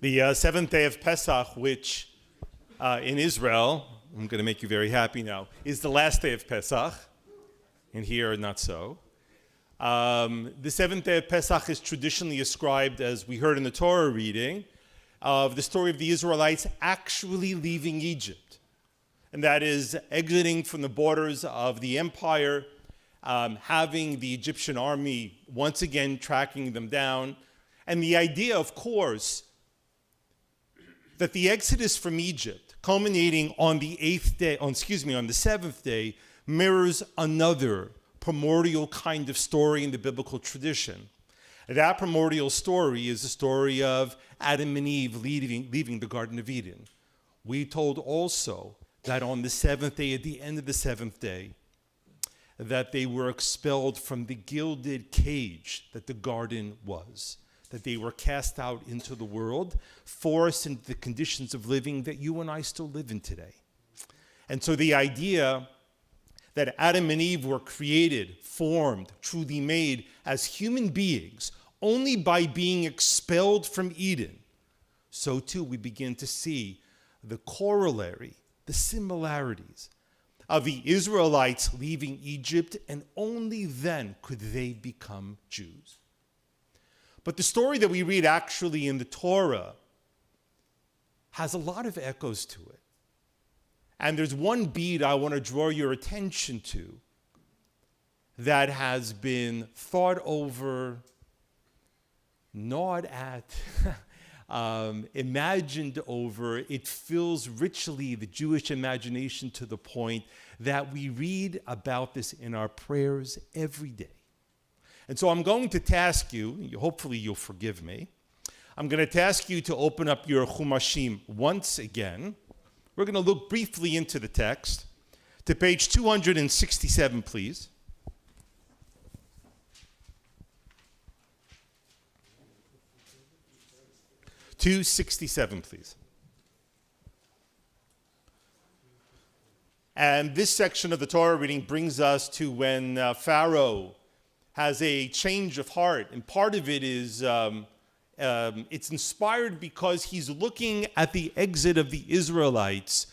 The seventh day of Pesach, which in Israel, I'm going to make you very happy now, is the last day of Pesach, and here not so. The seventh day of Pesach is traditionally ascribed, as we heard in the Torah reading, of the story of the Israelites actually leaving Egypt. And that is exiting from the borders of the empire, having the Egyptian army once again tracking them down. And the idea, of course, that the exodus from Egypt, culminating on the seventh day, mirrors another primordial kind of story in the biblical tradition. That primordial story is the story of Adam and Eve leaving the Garden of Eden. We told also that on the seventh day, at the end of the seventh day, that they were expelled from the gilded cage that the garden was, that they were cast out into the world, forced into the conditions of living that you and I still live in today. And so the idea that Adam and Eve were created, formed, truly made as human beings only by being expelled from Eden, so too we begin to see the corollary, the similarities of the Israelites leaving Egypt, and only then could they become Jews. But the story that we read actually in the Torah has a lot of echoes to it. And there's one beat I want to draw your attention to that has been thought over, gnawed at, imagined over. It fills richly the Jewish imagination to the point that we read about this in our prayers every day. And so I'm going to task you, hopefully you'll forgive me, I'm going to task you to open up your Chumashim once again. We're going to look briefly into the text. To page 267, please. (267), please. And this section of the Torah reading brings us to when Pharaoh has a change of heart, and part of it is it's inspired because he's looking at the exit of the Israelites,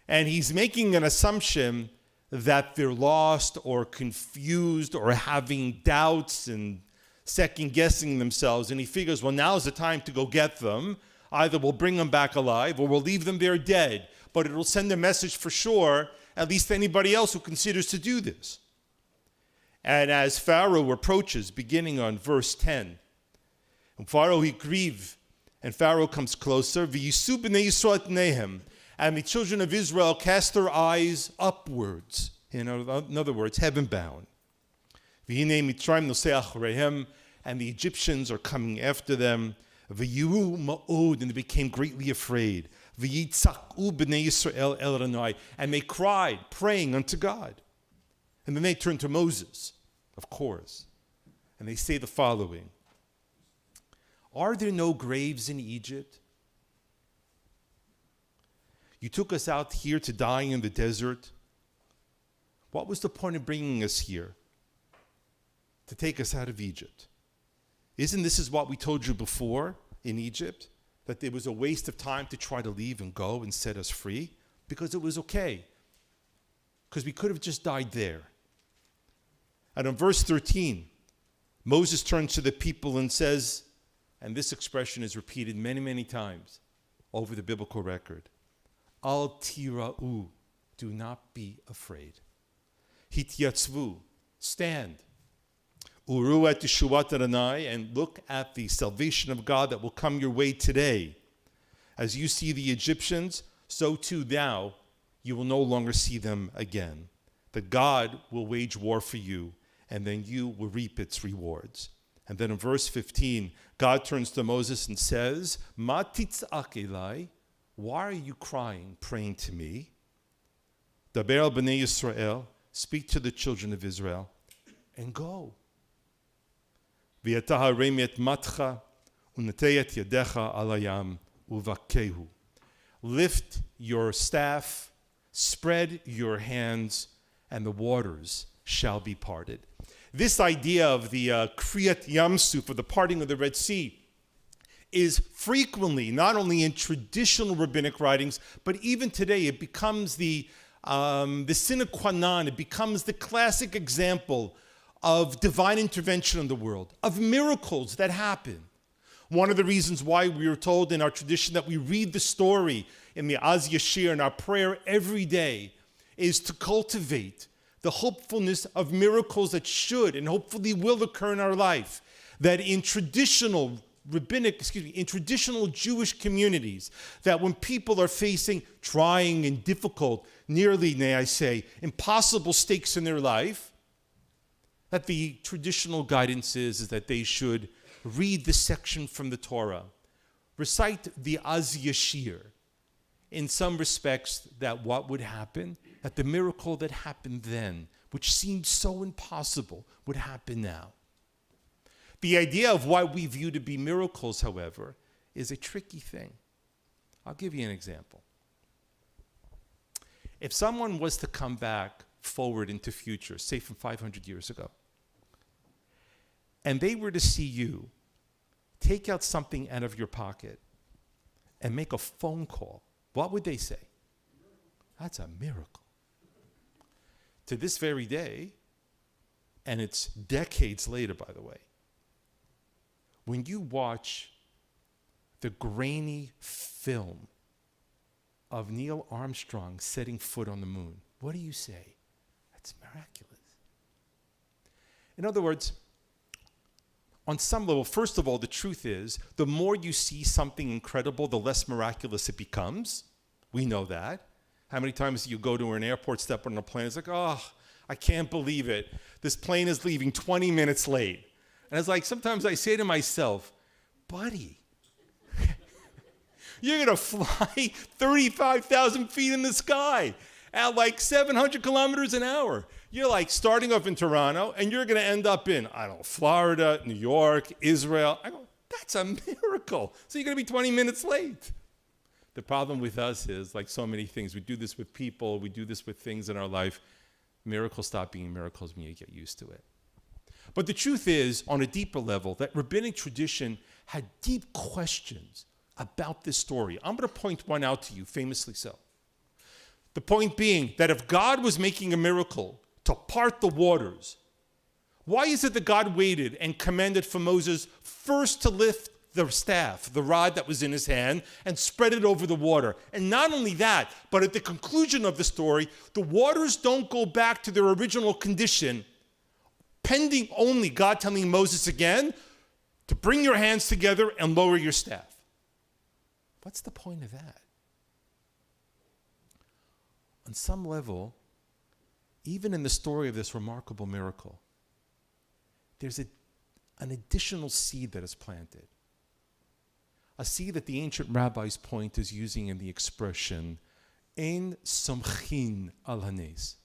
and he's making an assumption that they're lost or confused or having doubts and second-guessing themselves, and he figures, well, now's the time to go get them. Either we'll bring them back alive or we'll leave them there dead, but it'll send a message for sure, at least to anybody else who considers to do this. And as Pharaoh approaches, beginning on verse 10, and Pharaoh he grieve, and Pharaoh comes closer, v'yisu b'nei Yisrael et nehem, and the children of Israel cast their eyes upwards, in other words, heaven-bound. V'hinei Mitzrayim nosei achareihem, and the Egyptians are coming after them. V'yiru ma'od, and they became greatly afraid. V'yitzak'u b'nei Yisrael el Adonai, and they cried, praying unto God. And then they turn to Moses, of course, and they say the following: are there no graves in Egypt? You took us out here to die in the desert. What was the point of bringing us here? To take us out of Egypt. Isn't this what we told you before in Egypt? That it was a waste of time to try to leave and go and set us free? Because it was okay. Because we could have just died there. And in verse 13, Moses turns to the people and says, and this expression is repeated many, many times over the biblical record, Al tira'u, do not be afraid. Hityatzvu, stand. Uru et yeshuat Adonai, and look at the salvation of God that will come your way today. As you see the Egyptians, so too now you will no longer see them again. That God will wage war for you, and then you will reap its rewards. And then in verse 15, God turns to Moses and says, Ma titzak elai, why are you crying, praying to me? Daber al b'nei Yisrael, speak to the children of Israel, and go. V'yata harem et matcha, unatei et yadecha al hayam, uvakehu. Lift your staff, spread your hands, and the waters shall be parted. This idea of the Kriyat Yamsuf, or the parting of the Red Sea, is frequently, not only in traditional rabbinic writings, but even today, it becomes the sine qua non, it becomes the classic example of divine intervention in the world, of miracles that happen. One of the reasons why we are told in our tradition that we read the story in the Az Yashir in our prayer every day is to cultivate the hopefulness of miracles that should and hopefully will occur in our life. That in traditional Jewish communities, that when people are facing trying and difficult, nearly, may I say, impossible stakes in their life, that the traditional guidance is that they should read the section from the Torah, recite the Az Yashir. In some respects, that what would happen, that the miracle that happened then, which seemed so impossible, would happen now. The idea of what we view to be miracles, however, is a tricky thing. I'll give you an example. If someone was to come back forward into future, say from 500 years ago, and they were to see you take out something out of your pocket and make a phone call, what would they say? That's a miracle. To this very day, and it's decades later, by the way, when you watch the grainy film of Neil Armstrong setting foot on the moon, what do you say? That's miraculous. In other words, on some level, first of all, the truth is, the more you see something incredible, the less miraculous it becomes. We know that. How many times do you go to an airport, step on a plane, it's like, oh, I can't believe it. This plane is leaving 20 minutes late. And it's like, sometimes I say to myself, buddy, you're going to fly 35,000 feet in the sky at like 700 kilometers an hour. You're like starting off in Toronto, and you're going to end up in, I don't know, Florida, New York, Israel. I go, that's a miracle. So you're going to be 20 minutes late. The problem with us is, like so many things, we do this with people, we do this with things in our life. Miracles stop being miracles when you get used to it. But the truth is, on a deeper level, that rabbinic tradition had deep questions about this story. I'm going to point one out to you, famously so. The point being that if God was making a miracle to part the waters, why is it that God waited and commanded for Moses first to lift the staff, the rod that was in his hand, and spread it over the water? And not only that, but at the conclusion of the story, the waters don't go back to their original condition, pending only God telling Moses again to bring your hands together and lower your staff. What's the point of that? On some level, even in the story of this remarkable miracle, there's an additional seed that is planted. A seed that the ancient rabbis point is using in the expression, Ein somchin al hanes,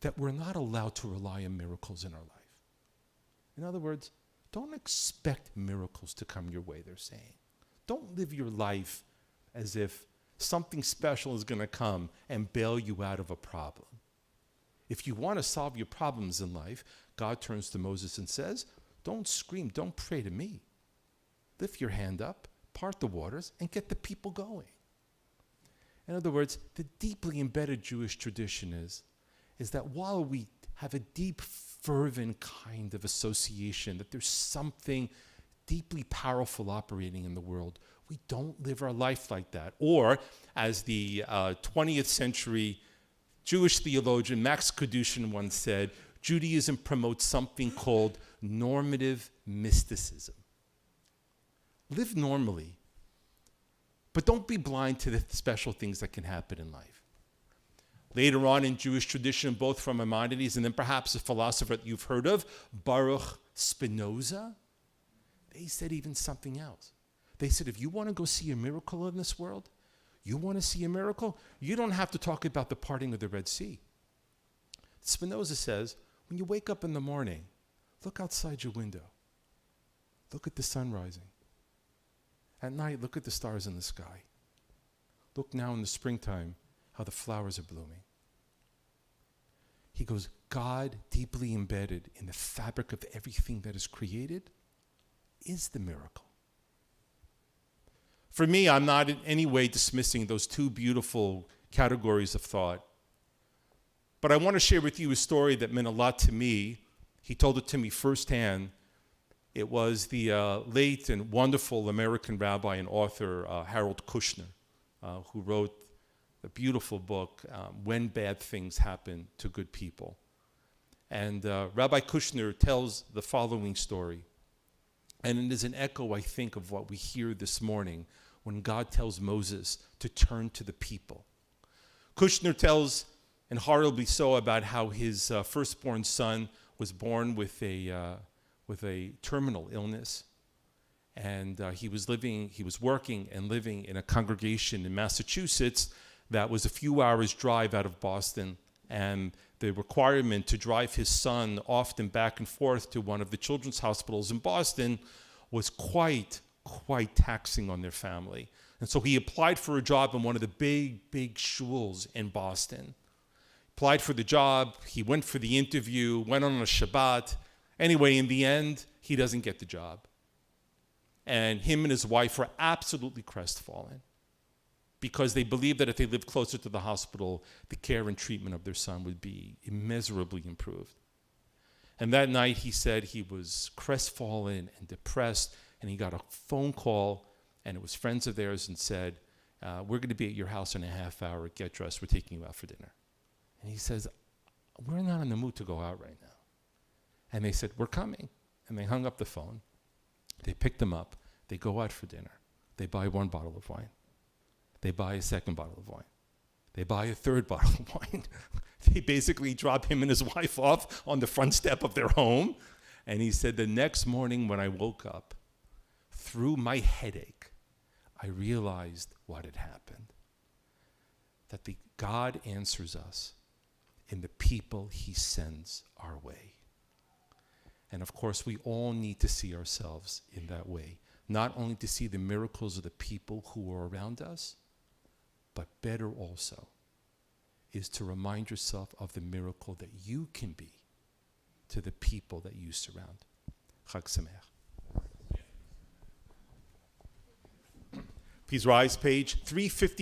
that we're not allowed to rely on miracles in our life. In other words, don't expect miracles to come your way, they're saying. Don't live your life as if something special is going to come and bail you out of a problem. If you want to solve your problems in life, God turns to Moses and says, don't scream, don't pray to me. Lift your hand up, part the waters, and get the people going. In other words, the deeply embedded Jewish tradition is that while we have a deep, fervent kind of association, that there's something deeply powerful operating in the world, we don't live our life like that. Or, as the 20th century Jewish theologian Max Kadushin once said, Judaism promotes something called normative mysticism. Live normally, but don't be blind to the special things that can happen in life. Later on in Jewish tradition, both from Maimonides and then perhaps a philosopher that you've heard of, Baruch Spinoza, they said even something else. They said, if you want to go see a miracle in this world, you want to see a miracle, you don't have to talk about the parting of the Red Sea. Spinoza says, when you wake up in the morning, look outside your window. Look at the sun rising. At night, look at the stars in the sky. Look now in the springtime, how the flowers are blooming. He goes, God, deeply embedded in the fabric of everything that is created, is the miracle. For me, I'm not in any way dismissing those two beautiful categories of thought. But I want to share with you a story that meant a lot to me. He told it to me firsthand. It was the late and wonderful American rabbi and author Harold Kushner, who wrote the beautiful book, When Bad Things Happen to Good People. And Rabbi Kushner tells the following story. And it is an echo, I think, of what we hear this morning when God tells Moses to turn to the people. Kushner tells, and horribly so, about how his firstborn son was born with a terminal illness. And he was working and living in a congregation in Massachusetts that was a few hours drive out of Boston. And the requirement to drive his son often back and forth to one of the children's hospitals in Boston was quite taxing on their family. And so he applied for a job in one of the big shuls in Boston. Applied for the job, he went for the interview, went on a Shabbat. Anyway, in the end, he doesn't get the job. And him and his wife were absolutely crestfallen because they believed that if they lived closer to the hospital, the care and treatment of their son would be immeasurably improved. And that night, he said he was crestfallen and depressed, and he got a phone call, and it was friends of theirs, and said, we're going to be at your house in a half hour. Get dressed. We're taking you out for dinner. And he says, we're not in the mood to go out right now. And they said, we're coming. And they hung up the phone. They picked him up. They go out for dinner. They buy one bottle of wine. They buy a second bottle of wine. They buy a third bottle of wine. They basically drop him and his wife off on the front step of their home. And he said, the next morning when I woke up, through my headache, I realized what had happened. That God answers us in the people he sends our way. And of course, we all need to see ourselves in that way. Not only to see the miracles of the people who are around us, but better also is to remind yourself of the miracle that you can be to the people that you surround. Chag Sameach. Please rise, page 350.